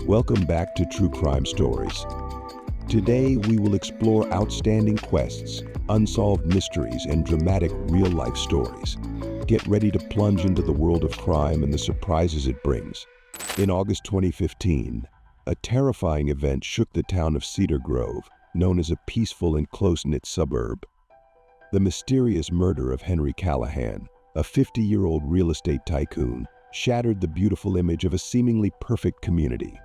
Welcome back to True Crime Stories. Today we will explore outstanding quests, unsolved mysteries, and dramatic real-life stories. Get ready to plunge into the world of crime and the surprises it brings. In August 2015, a terrifying event shook the town of Cedar Grove, known as a peaceful and close-knit suburb. The mysterious murder of Henry Callahan, a 50-year-old real estate tycoon, shattered the beautiful image of a seemingly perfect community.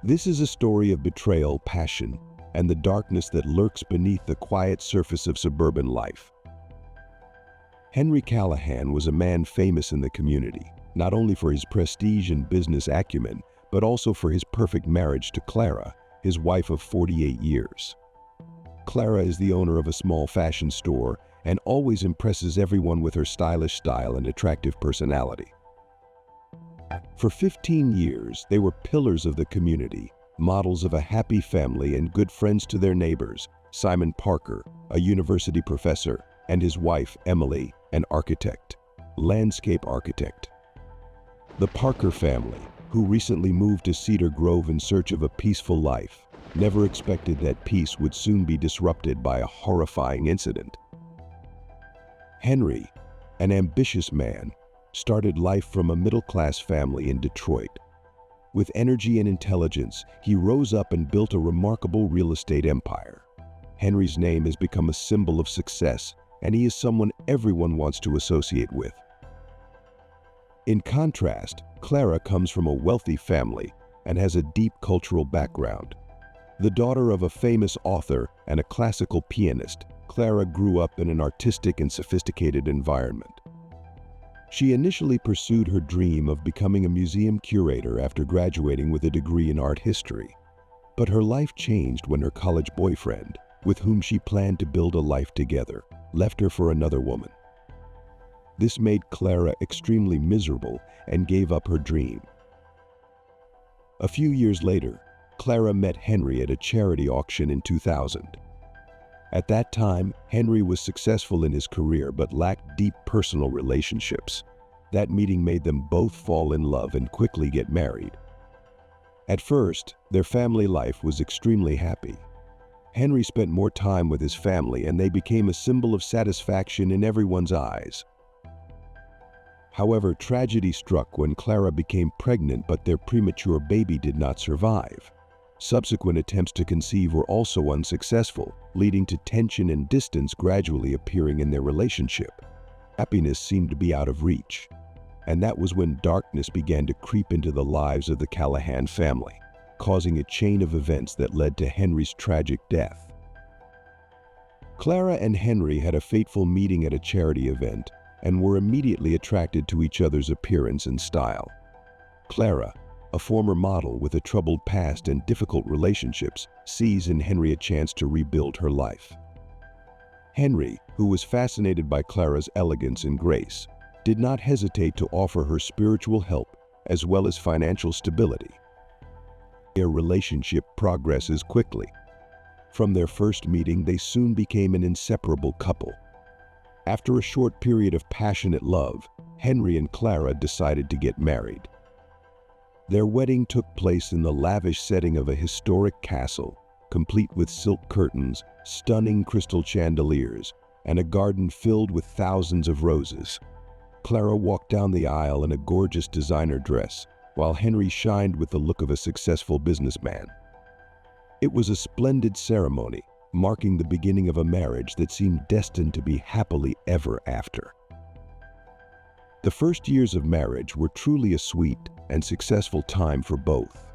This is a story of betrayal, passion, and the darkness that lurks beneath the quiet surface of suburban life. Henry Callahan was a man famous in the community, not only for his prestige and business acumen, but also for his perfect marriage to Clara, his wife of 48 years. Clara is the owner of a small fashion store and always impresses everyone with her stylish style and attractive personality. For 15 years, they were pillars of the community, models of a happy family and good friends to their neighbors, Simon Parker, a university professor, and his wife, Emily, an architect, landscape architect. The Parker family, who recently moved to Cedar Grove in search of a peaceful life, never expected that peace would soon be disrupted by a horrifying incident. Henry, an ambitious man, started life from a middle-class family in Detroit. With energy and intelligence, he rose up and built a remarkable real estate empire. Henry's name has become a symbol of success, and he is someone everyone wants to associate with. In contrast, Clara comes from a wealthy family and has a deep cultural background. The daughter of a famous author and a classical pianist, Clara grew up in an artistic and sophisticated environment. She initially pursued her dream of becoming a museum curator after graduating with a degree in art history. But her life changed when her college boyfriend, with whom she planned to build a life together, left her for another woman. This made Clara extremely miserable and gave up her dream. A few years later, Clara met Henry at a charity auction in 2000. At that time, Henry was successful in his career but lacked deep personal relationships. That meeting made them both fall in love and quickly get married. At first, their family life was extremely happy. Henry spent more time with his family and they became a symbol of satisfaction in everyone's eyes. However, tragedy struck when Clara became pregnant, but their premature baby did not survive. Subsequent attempts to conceive were also unsuccessful, leading to tension and distance gradually appearing in their relationship. Happiness seemed to be out of reach, and that was when darkness began to creep into the lives of the Callahan family, causing a chain of events that led to Henry's tragic death. Clara and Henry had a fateful meeting at a charity event and were immediately attracted to each other's appearance and style. Clara, a former model with a troubled past and difficult relationships, sees in Henry a chance to rebuild her life. Henry, who was fascinated by Clara's elegance and grace, did not hesitate to offer her spiritual help as well as financial stability. Their relationship progresses quickly. From their first meeting, they soon became an inseparable couple. After a short period of passionate love, Henry and Clara decided to get married. Their wedding took place in the lavish setting of a historic castle, complete with silk curtains, stunning crystal chandeliers, and a garden filled with thousands of roses. Clara walked down the aisle in a gorgeous designer dress, while Henry shined with the look of a successful businessman. It was a splendid ceremony, marking the beginning of a marriage that seemed destined to be happily ever after. The first years of marriage were truly a sweet and successful time for both.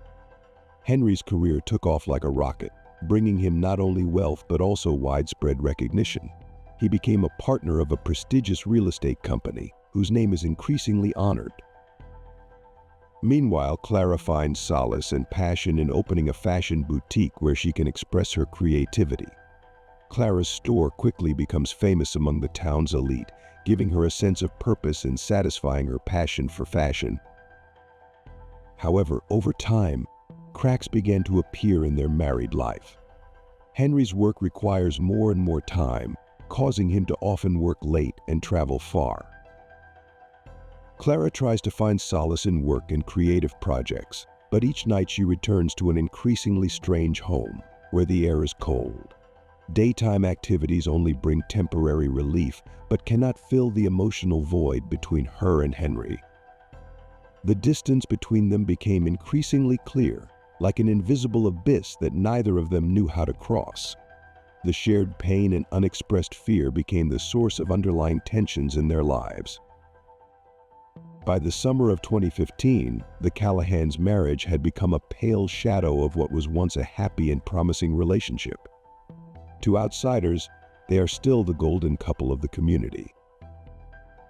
Henry's career took off like a rocket, bringing him not only wealth but also widespread recognition. He became a partner of a prestigious real estate company whose name is increasingly honored. Meanwhile, Clara finds solace and passion in opening a fashion boutique where she can express her creativity. Clara's store quickly becomes famous among the town's elite, giving her a sense of purpose and satisfying her passion for fashion. However, over time, cracks began to appear in their married life. Henry's work requires more and more time, causing him to often work late and travel far. Clara tries to find solace in work and creative projects, But each night she returns to an increasingly strange home, where the air is cold. Daytime activities only bring temporary relief, but cannot fill the emotional void between her and Henry. The distance between them became increasingly clear, like an invisible abyss that neither of them knew how to cross. The shared pain and unexpressed fear became the source of underlying tensions in their lives. By the summer of 2015, the Callahans' marriage had become a pale shadow of what was once a happy and promising relationship. To outsiders, they are still the golden couple of the community.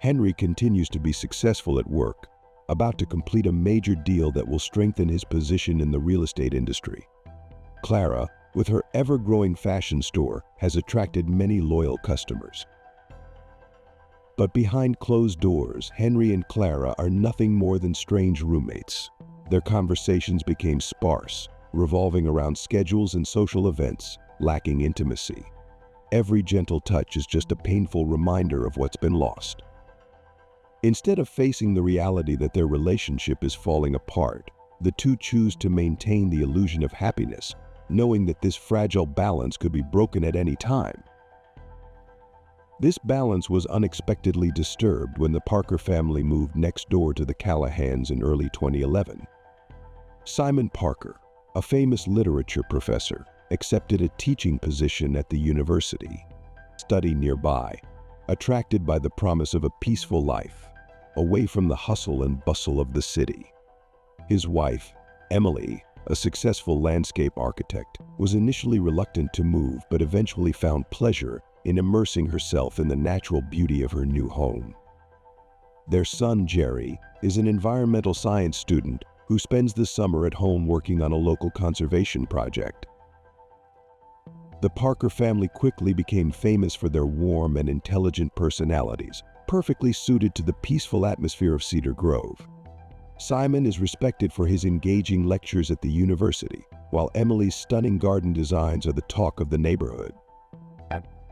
Henry continues to be successful at work, about to complete a major deal that will strengthen his position in the real estate industry. Clara, with her ever-growing fashion store, has attracted many loyal customers. But behind closed doors, Henry and Clara are nothing more than strange roommates. Their conversations became sparse, revolving around schedules and social events, lacking intimacy. Every gentle touch is just a painful reminder of what's been lost. Instead of facing the reality that their relationship is falling apart, the two choose to maintain the illusion of happiness, knowing that this fragile balance could be broken at any time. This balance was unexpectedly disturbed when the Parker family moved next door to the Callahans in early 2011. Simon Parker, a famous literature professor, accepted a teaching position at the university. Study nearby, attracted by the promise of a peaceful life, away from the hustle and bustle of the city. His wife, Emily, a successful landscape architect, was initially reluctant to move but eventually found pleasure in immersing herself in the natural beauty of her new home. Their son, Jerry, is an environmental science student who spends the summer at home working on a local conservation project. The Parker family quickly became famous for their warm and intelligent personalities, perfectly suited to the peaceful atmosphere of Cedar Grove. Simon is respected for his engaging lectures at the university, while Emily's stunning garden designs are the talk of the neighborhood.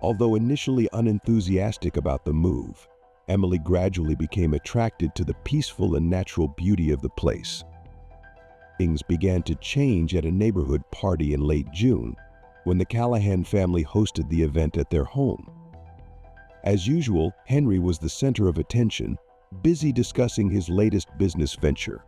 Although initially unenthusiastic about the move, Emily gradually became attracted to the peaceful and natural beauty of the place. Things began to change at a neighborhood party in late June, when the Callahan family hosted the event at their home. As usual, Henry was the center of attention, busy discussing his latest business venture.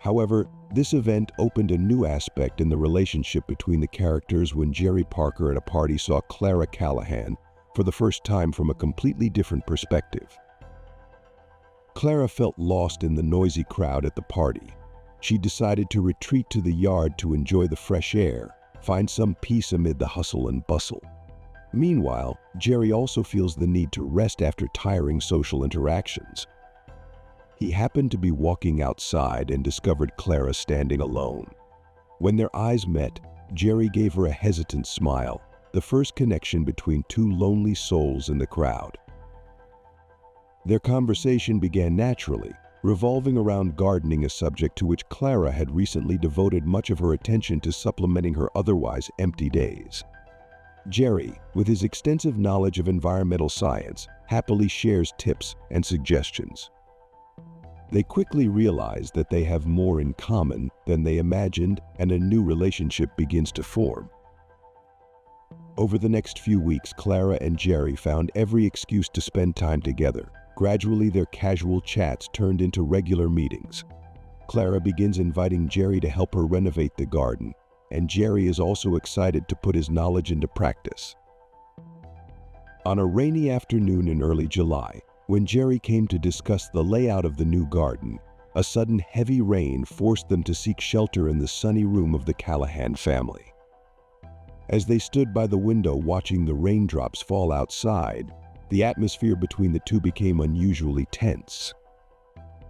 However, this event opened a new aspect in the relationship between the characters when Jerry Parker at a party saw Clara Callahan for the first time from a completely different perspective. Clara felt lost in the noisy crowd at the party. She decided to retreat to the yard to enjoy the fresh air, find some peace amid the hustle and bustle. Meanwhile, Jerry also feels the need to rest after tiring social interactions. He happened to be walking outside and discovered Clara standing alone. When their eyes met, Jerry gave her a hesitant smile, the first connection between two lonely souls in the crowd. Their conversation began naturally, revolving around gardening, a subject to which Clara had recently devoted much of her attention to supplementing her otherwise empty days. Jerry, with his extensive knowledge of environmental science, happily shares tips and suggestions. They quickly realize that they have more in common than they imagined, and a new relationship begins to form. Over the next few weeks, Clara and Jerry found every excuse to spend time together. Gradually, their casual chats turned into regular meetings. Clara begins inviting Jerry to help her renovate the garden, and Jerry is also excited to put his knowledge into practice. On a rainy afternoon in early July, when Jerry came to discuss the layout of the new garden, a sudden heavy rain forced them to seek shelter in the sunny room of the Callahan family. As they stood by the window watching the raindrops fall outside, the atmosphere between the two became unusually tense.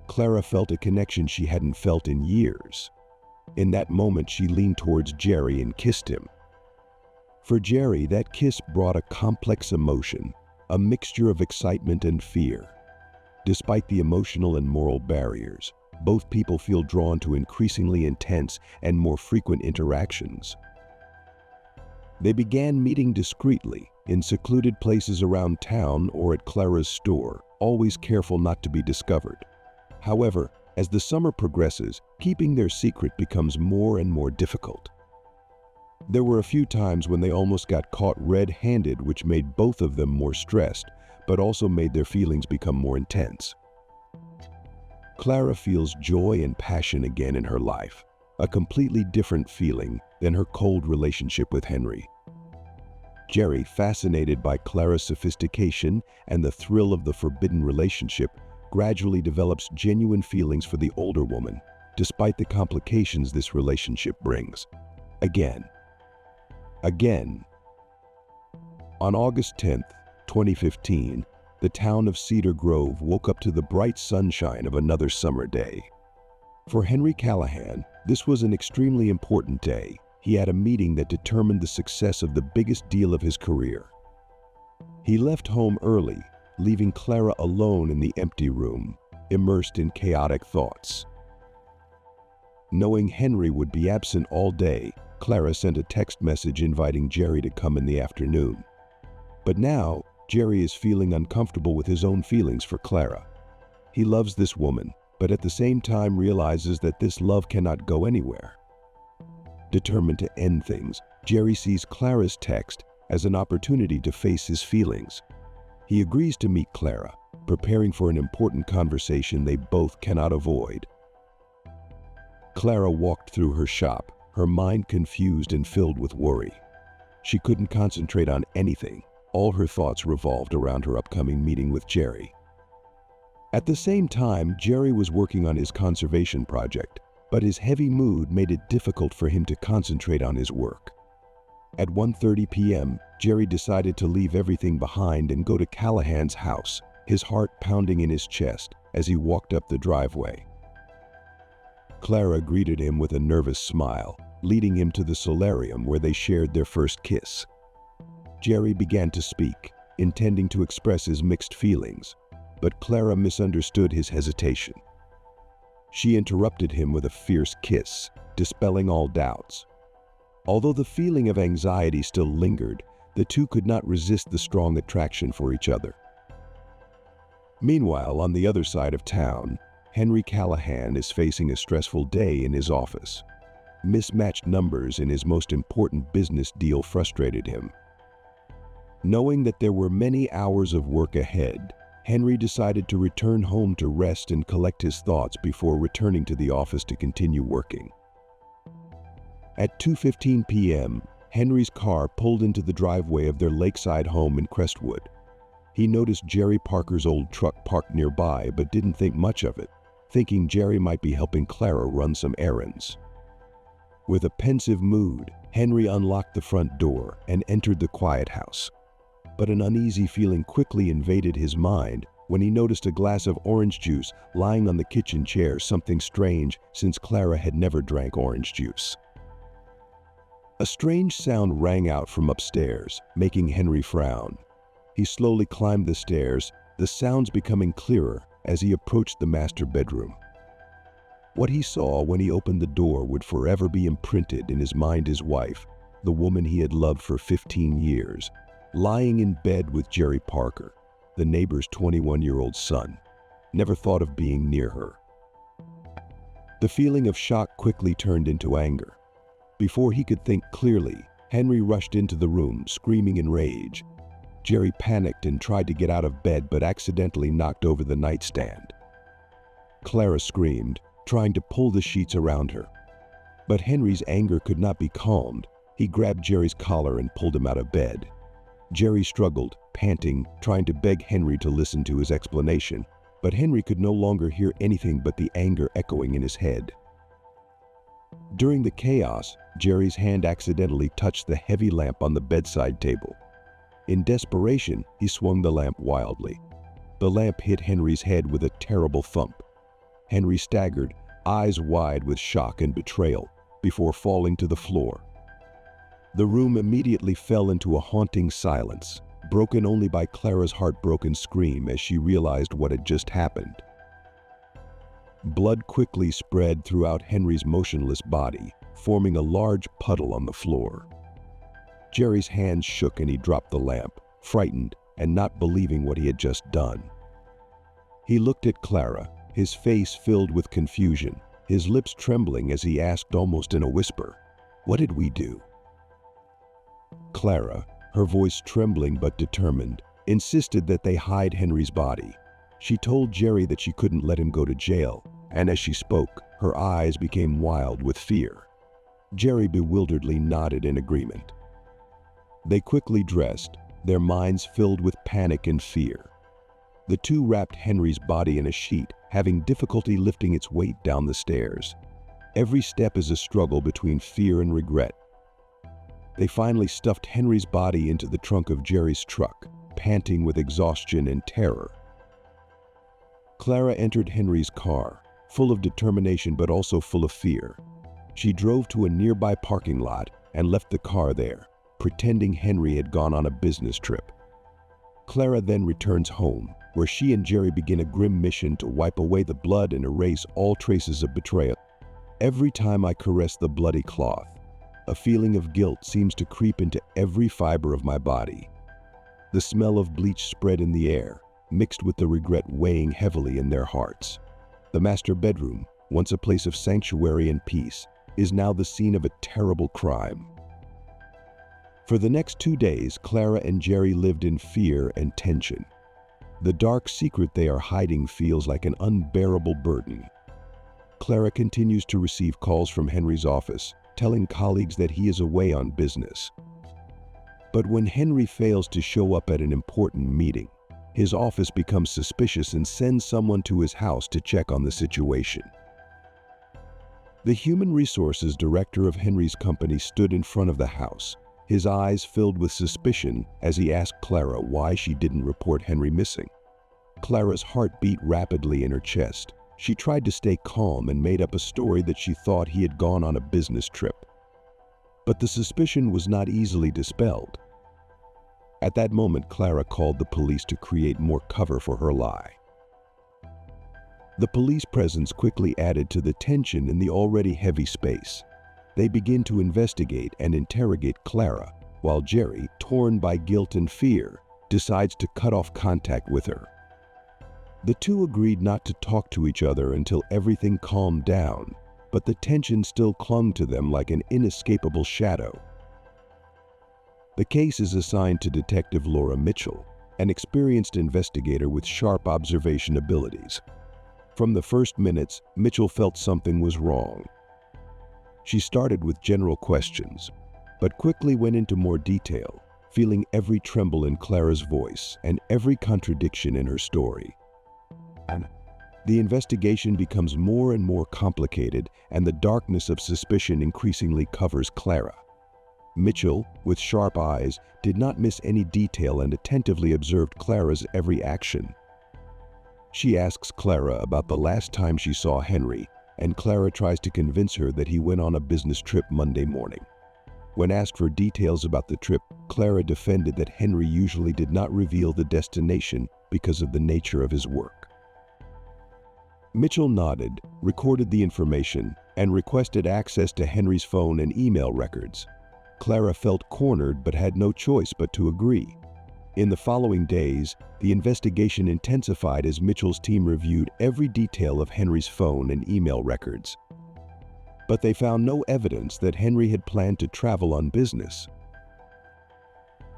Clara felt a connection she hadn't felt in years. In that moment, she leaned towards Jerry and kissed him. For Jerry, that kiss brought a complex emotion, a mixture of excitement and fear. Despite the emotional and moral barriers, both people feel drawn to increasingly intense and more frequent interactions. They began meeting discreetly, in secluded places around town or at Clara's store, always careful not to be discovered. However, As the summer progresses, keeping their secret becomes more and more difficult. There were a few times when they almost got caught red-handed, which made both of them more stressed, but also made their feelings become more intense. Clara feels joy and passion again in her life, a completely different feeling than her cold relationship with Henry. Jerry, fascinated by Clara's sophistication and the thrill of the forbidden relationship, gradually develops genuine feelings for the older woman, despite the complications this relationship brings. Again. On August 10th, 2015, the town of Cedar Grove woke up to the bright sunshine of another summer day. For Henry Callahan, this was an extremely important day. He had a meeting that determined the success of the biggest deal of his career. He left home early, leaving Clara alone in the empty room, immersed in chaotic thoughts. Knowing Henry would be absent all day, Clara sent a text message inviting Jerry to come in the afternoon. But now, Jerry is feeling uncomfortable with his own feelings for Clara. He loves this woman, but at the same time realizes that this love cannot go anywhere. Determined to end things, Jerry sees Clara's text as an opportunity to face his feelings. He agrees to meet Clara, preparing for an important conversation they both cannot avoid. Clara walked through her shop, her mind confused and filled with worry. She couldn't concentrate on anything. All her thoughts revolved around her upcoming meeting with Jerry. At the same time, Jerry was working on his conservation project, but his heavy mood made it difficult for him to concentrate on his work. At 1:30 p.m., Jerry decided to leave everything behind and go to Callahan's house, his heart pounding in his chest as he walked up the driveway. Clara greeted him with a nervous smile, leading him to the solarium where they shared their first kiss. Jerry began to speak, intending to express his mixed feelings, but Clara misunderstood his hesitation. She interrupted him with a fierce kiss, dispelling all doubts. Although the feeling of anxiety still lingered, the two could not resist the strong attraction for each other. Meanwhile, on the other side of town, Henry Callahan is facing a stressful day in his office. Mismatched numbers in his most important business deal frustrated him. Knowing that there were many hours of work ahead, Henry decided to return home to rest and collect his thoughts before returning to the office to continue working. At 2:15 p.m., Henry's car pulled into the driveway of their lakeside home in Crestwood. He noticed Jerry Parker's old truck parked nearby but didn't think much of it, thinking Jerry might be helping Clara run some errands. With a pensive mood, Henry unlocked the front door and entered the quiet house. But an uneasy feeling quickly invaded his mind when he noticed a glass of orange juice lying on the kitchen chair, something strange since Clara had never drank orange juice. A strange sound rang out from upstairs, making Henry frown. He slowly climbed the stairs, the sounds becoming clearer as he approached the master bedroom. What he saw when he opened the door would forever be imprinted in his mind: his wife, the woman he had loved for 15 years, lying in bed with Jerry Parker, the neighbor's 21-year-old son. Never thought of being near her. The feeling of shock quickly turned into anger. Before he could think clearly, Henry rushed into the room, screaming in rage. Jerry panicked and tried to get out of bed but accidentally knocked over the nightstand. Clara screamed, trying to pull the sheets around her. But Henry's anger could not be calmed. He grabbed Jerry's collar and pulled him out of bed. Jerry struggled, panting, trying to beg Henry to listen to his explanation, but Henry could no longer hear anything but the anger echoing in his head. During the chaos, Jerry's hand accidentally touched the heavy lamp on the bedside table. In desperation, he swung the lamp wildly. The lamp hit Henry's head with a terrible thump. Henry staggered, eyes wide with shock and betrayal, before falling to the floor. The room immediately fell into a haunting silence, broken only by Clara's heartbroken scream as she realized what had just happened. Blood quickly spread throughout Henry's motionless body, forming a large puddle on the floor. Jerry's hands shook and he dropped the lamp, frightened and not believing what he had just done. He looked at Clara, his face filled with confusion, his lips trembling as he asked almost in a whisper, "What did we do?" Clara, her voice trembling but determined, insisted that they hide Henry's body. She told Jerry that she couldn't let him go to jail, and as she spoke, her eyes became wild with fear. Jerry bewilderedly nodded in agreement. They quickly dressed, their minds filled with panic and fear. The two wrapped Henry's body in a sheet, having difficulty lifting its weight down the stairs. Every step is a struggle between fear and regret. They finally stuffed Henry's body into the trunk of Jerry's truck, panting with exhaustion and terror. Clara entered Henry's car, full of determination but also full of fear. She drove to a nearby parking lot and left the car there, pretending Henry had gone on a business trip. Clara then returns home, where she and Jerry begin a grim mission to wipe away the blood and erase all traces of betrayal. Every time I caress the bloody cloth, a feeling of guilt seems to creep into every fiber of my body. The smell of bleach spread in the air, mixed with the regret weighing heavily in their hearts. The master bedroom, once a place of sanctuary and peace, is now the scene of a terrible crime. For the next 2 days, Clara and Jerry lived in fear and tension. The dark secret they are hiding feels like an unbearable burden. Clara continues to receive calls from Henry's office, telling colleagues that he is away on business. But when Henry fails to show up at an important meeting, his office becomes suspicious and sends someone to his house to check on the situation. The human resources director of Henry's company stood in front of the house, his eyes filled with suspicion as he asked Clara why she didn't report Henry missing. Clara's heart beat rapidly in her chest. She tried to stay calm and made up a story that she thought he had gone on a business trip. But the suspicion was not easily dispelled. At that moment, Clara called the police to create more cover for her lie. The police presence quickly added to the tension in the already heavy space. They begin to investigate and interrogate Clara, while Jerry, torn by guilt and fear, decides to cut off contact with her. The two agreed not to talk to each other until everything calmed down, but the tension still clung to them like an inescapable shadow. The case is assigned to Detective Laura Mitchell, an experienced investigator with sharp observation abilities. From the first minutes, Mitchell felt something was wrong. She started with general questions, but quickly went into more detail, feeling every tremble in Clara's voice and every contradiction in her story. The investigation becomes more and more complicated, and the darkness of suspicion increasingly covers Clara. Mitchell, with sharp eyes, did not miss any detail and attentively observed Clara's every action. She asks Clara about the last time she saw Henry, and Clara tries to convince her that he went on a business trip Monday morning. When asked for details about the trip, Clara defended that Henry usually did not reveal the destination because of the nature of his work. Mitchell nodded, recorded the information, and requested access to Henry's phone and email records. Clara felt cornered but had no choice but to agree. In the following days, the investigation intensified as Mitchell's team reviewed every detail of Henry's phone and email records. But they found no evidence that Henry had planned to travel on business.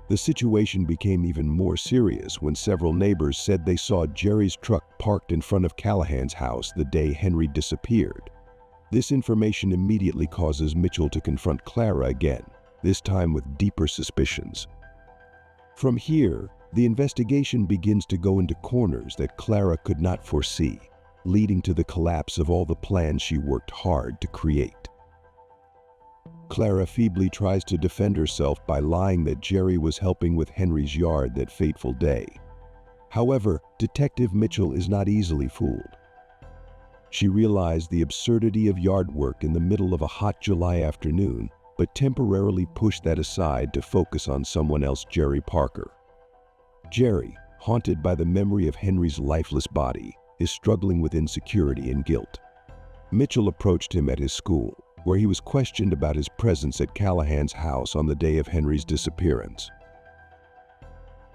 The situation became even more serious when several neighbors said they saw Jerry's truck parked in front of Callahan's house the day Henry disappeared. This information immediately causes Mitchell to confront Clara again, this time with deeper suspicions. From here, the investigation begins to go into corners that Clara could not foresee, leading to the collapse of all the plans she worked hard to create. Clara feebly tries to defend herself by lying that Jerry was helping with Henry's yard that fateful day. However, Detective Mitchell is not easily fooled. She realized the absurdity of yard work in the middle of a hot July afternoon, but temporarily pushed that aside to focus on someone else, Jerry Parker. Jerry, haunted by the memory of Henry's lifeless body, is struggling with insecurity and guilt. Mitchell approached him at his school, where he was questioned about his presence at Callahan's house on the day of Henry's disappearance.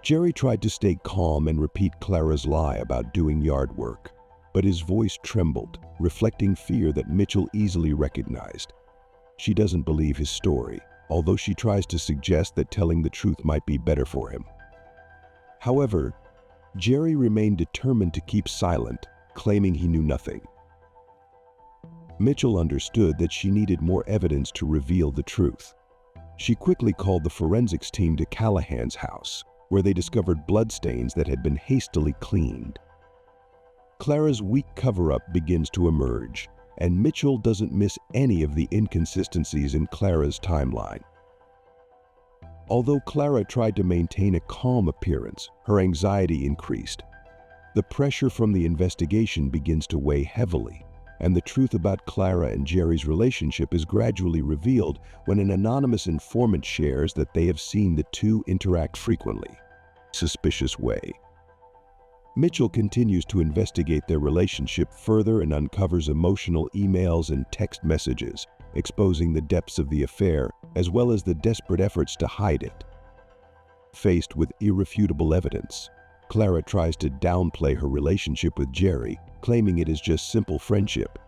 Jerry tried to stay calm and repeat Clara's lie about doing yard work. but his voice trembled, reflecting fear that Mitchell easily recognized. She doesn't believe his story, although she tries to suggest that telling the truth might be better for him. However, Jerry remained determined to keep silent, claiming he knew nothing. Mitchell understood that she needed more evidence to reveal the truth. She quickly called the forensics team to Callahan's house, where they discovered bloodstains that had been hastily cleaned. Clara's weak cover-up begins to emerge, and Mitchell doesn't miss any of the inconsistencies in Clara's timeline. Although Clara tried to maintain a calm appearance, her anxiety increased. The pressure from the investigation begins to weigh heavily, and the truth about Clara and Jerry's relationship is gradually revealed when an anonymous informant shares that they have seen the two interact frequently. Suspicious way. Mitchell continues to investigate their relationship further and uncovers emotional emails and text messages, exposing the depths of the affair as well as the desperate efforts to hide it. Faced with irrefutable evidence, Clara tries to downplay her relationship with Jerry, claiming it is just simple friendship.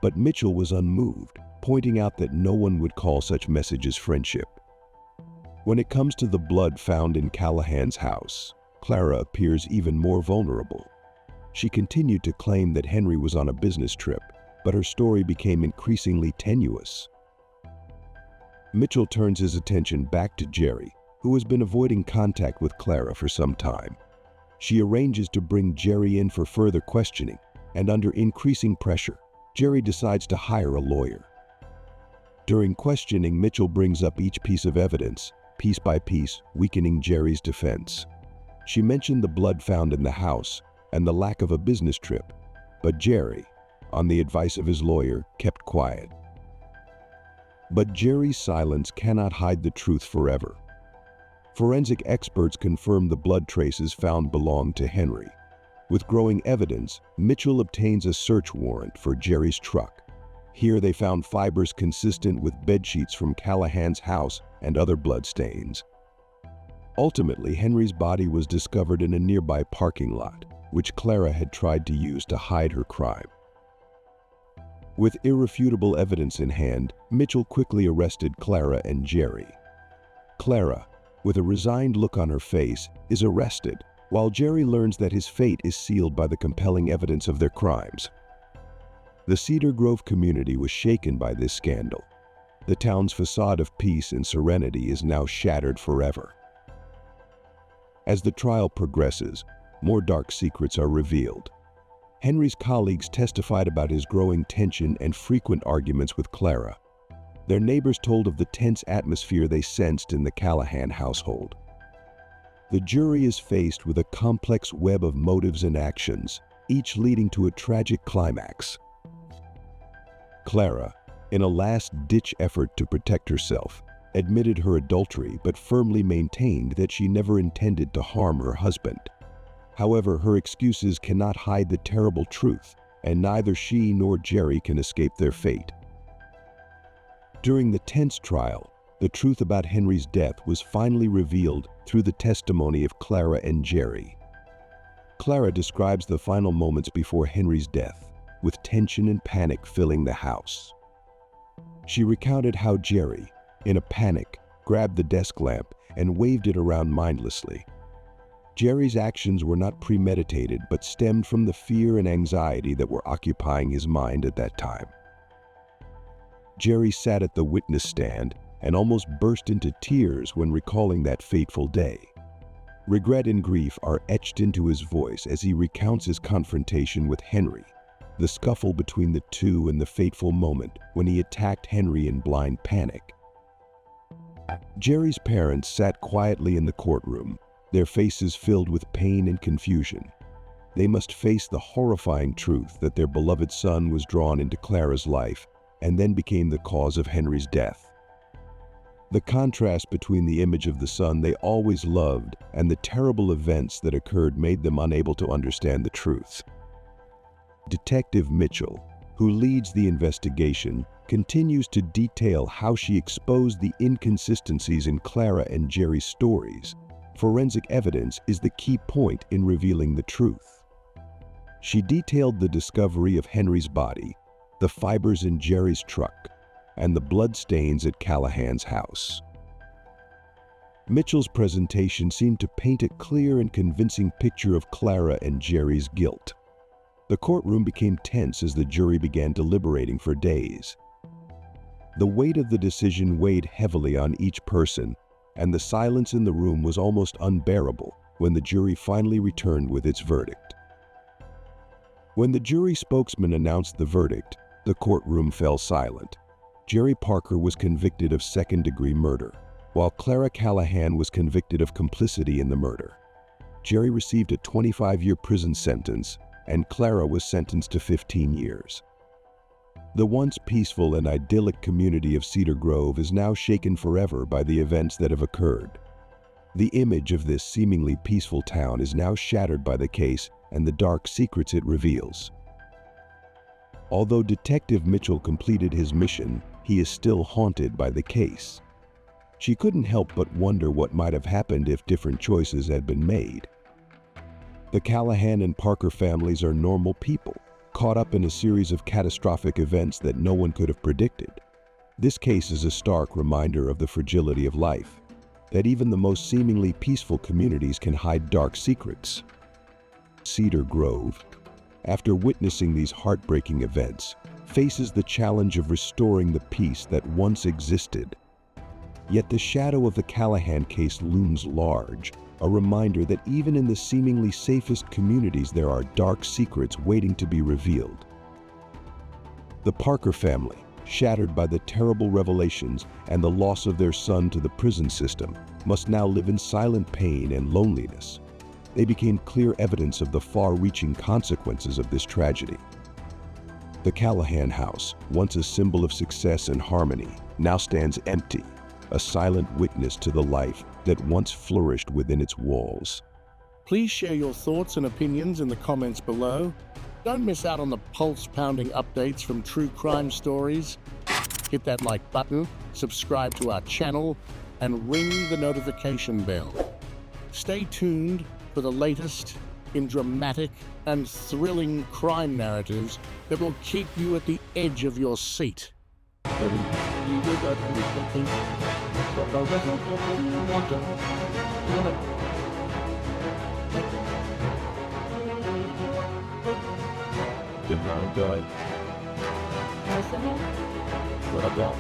But Mitchell was unmoved, pointing out that no one would call such messages friendship. When it comes to the blood found in Callahan's house, Clara appears even more vulnerable. She continued to claim that Henry was on a business trip, but her story became increasingly tenuous. Mitchell turns his attention back to Jerry, who has been avoiding contact with Clara for some time. She arranges to bring Jerry in for further questioning, and under increasing pressure, Jerry decides to hire a lawyer. During questioning, Mitchell brings up each piece of evidence, piece by piece, weakening Jerry's defense. She mentioned the blood found in the house and the lack of a business trip, but Jerry, on the advice of his lawyer, kept quiet. But Jerry's silence cannot hide the truth forever. Forensic experts confirm the blood traces found belonged to Henry. With growing evidence, Mitchell obtains a search warrant for Jerry's truck. Here they found fibers consistent with bedsheets from Callahan's house and other bloodstains. Ultimately, Henry's body was discovered in a nearby parking lot, which Clara had tried to use to hide her crime. With irrefutable evidence in hand, Mitchell quickly arrested Clara and Jerry. Clara, with a resigned look on her face, is arrested, while Jerry learns that his fate is sealed by the compelling evidence of their crimes. The Cedar Grove community was shaken by this scandal. The town's facade of peace and serenity is now shattered forever. As the trial progresses, more dark secrets are revealed. Henry's colleagues testified about his growing tension and frequent arguments with Clara. Their neighbors told of the tense atmosphere they sensed in the Callahan household. The jury is faced with a complex web of motives and actions, each leading to a tragic climax. Clara, in a last-ditch effort to protect herself, admitted her adultery but firmly maintained that she never intended to harm her husband. However, her excuses cannot hide the terrible truth, and neither she nor Jerry can escape their fate. During the tense trial, the truth about Henry's death was finally revealed through the testimony of Clara and Jerry. Clara describes the final moments before Henry's death, with tension and panic filling the house. She recounted how Jerry, in a panic, grabbed the desk lamp and waved it around mindlessly. Jerry's actions were not premeditated but stemmed from the fear and anxiety that were occupying his mind at that time. Jerry sat at the witness stand and almost burst into tears when recalling that fateful day. Regret and grief are etched into his voice as he recounts his confrontation with Henry, the scuffle between the two and the fateful moment when he attacked Henry in blind panic. Jerry's parents sat quietly in the courtroom, their faces filled with pain and confusion. They must face the horrifying truth that their beloved son was drawn into Clara's life and then became the cause of Henry's death. The contrast between the image of the son they always loved and the terrible events that occurred made them unable to understand the truth. Detective Mitchell, who leads the investigation, continues to detail how she exposed the inconsistencies in Clara and Jerry's stories. Forensic evidence is the key point in revealing the truth. She detailed the discovery of Henry's body, the fibers in Jerry's truck, and the bloodstains at Callahan's house. Mitchell's presentation seemed to paint a clear and convincing picture of Clara and Jerry's guilt. The courtroom became tense as the jury began deliberating for days. The weight of the decision weighed heavily on each person, and the silence in the room was almost unbearable when the jury finally returned with its verdict. When the jury spokesman announced the verdict, the courtroom fell silent. Jerry Parker was convicted of second-degree murder, while Clara Callahan was convicted of complicity in the murder. Jerry received a 25-year prison sentence, and Clara was sentenced to 15 years. The once peaceful and idyllic community of Cedar Grove is now shaken forever by the events that have occurred. The image of this seemingly peaceful town is now shattered by the case and the dark secrets it reveals. Although Detective Mitchell completed his mission, he is still haunted by the case. She couldn't help but wonder what might have happened if different choices had been made. The Callahan and Parker families are normal people, caught up in a series of catastrophic events that no one could have predicted. This case is a stark reminder of the fragility of life, that even the most seemingly peaceful communities can hide dark secrets. Cedar Grove, after witnessing these heartbreaking events, faces the challenge of restoring the peace that once existed. Yet the shadow of the Callahan case looms large, a reminder that even in the seemingly safest communities there are dark secrets waiting to be revealed. The Parker family, shattered by the terrible revelations and the loss of their son to the prison system, must now live in silent pain and loneliness. They became clear evidence of the far-reaching consequences of this tragedy. The Callahan house, once a symbol of success and harmony, now stands empty, a silent witness to the life that once flourished within its walls. Please share your thoughts and opinions in the comments below. Don't miss out on the pulse-pounding updates from true crime stories. Hit that like button, subscribe to our channel, and ring the notification bell. Stay tuned for the latest in dramatic and thrilling crime narratives that will keep you at the edge of your seat. What about?